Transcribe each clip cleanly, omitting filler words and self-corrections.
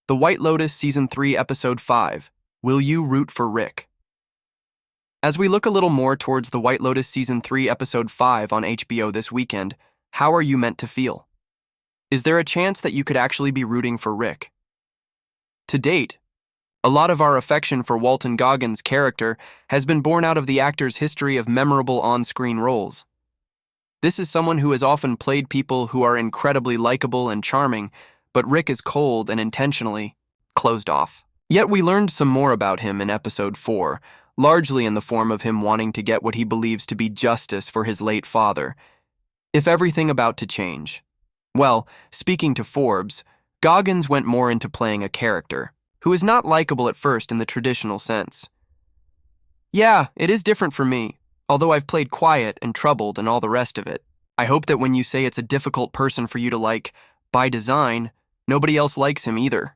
The White Lotus Season 3, Episode 5. Will you root for Rick? As we look a little more towards The White Lotus Season 3, Episode 5 on HBO this weekend, how are you meant to feel? Is there a chance that you could actually be rooting for Rick? To date, a lot of our affection for Walton Goggins' character has been born out of the actor's history of memorable on-screen roles. This is someone who has often played people who are incredibly likable and charming, but Rick is cold and intentionally closed off. Yet we learned some more about him in Episode 4, largely in the form of him wanting to get what he believes to be justice for his late father. If everything about to change? Well, speaking to Forbes, Goggins went more into playing a character who is not likable at first in the traditional sense. Yeah, it is different for me, although I've played quiet and troubled and all the rest of it. I hope that when you say it's a difficult person for you to like, by design, nobody else likes him either.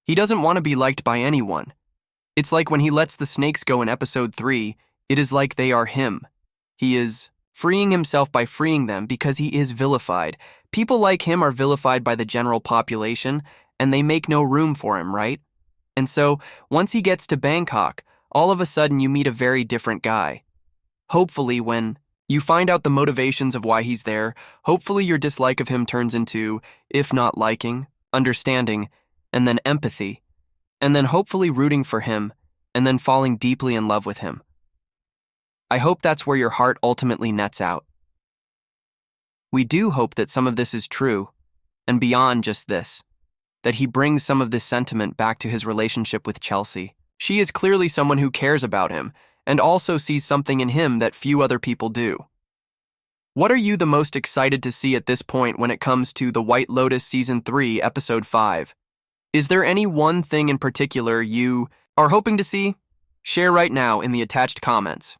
He doesn't want to be liked by anyone. It's like when he lets the snakes go in Episode 3, it is like they are him. He is freeing himself by freeing them because he is vilified. People like him are vilified by the general population, and they make no room for him, right? And so, once he gets to Bangkok, all of a sudden you meet a very different guy. Hopefully, when you find out the motivations of why he's there, hopefully your dislike of him turns into, if not liking, understanding, and then empathy, and then hopefully rooting for him, and then falling deeply in love with him. I hope that's where your heart ultimately nets out. We do hope that some of this is true, and beyond just this, that he brings some of this sentiment back to his relationship with Chelsea. She is clearly someone who cares about him, and also sees something in him that few other people do. What are you the most excited to see at this point when it comes to The White Lotus Season 3, Episode 5? Is there any one thing in particular you are hoping to see? Share right now in the attached comments.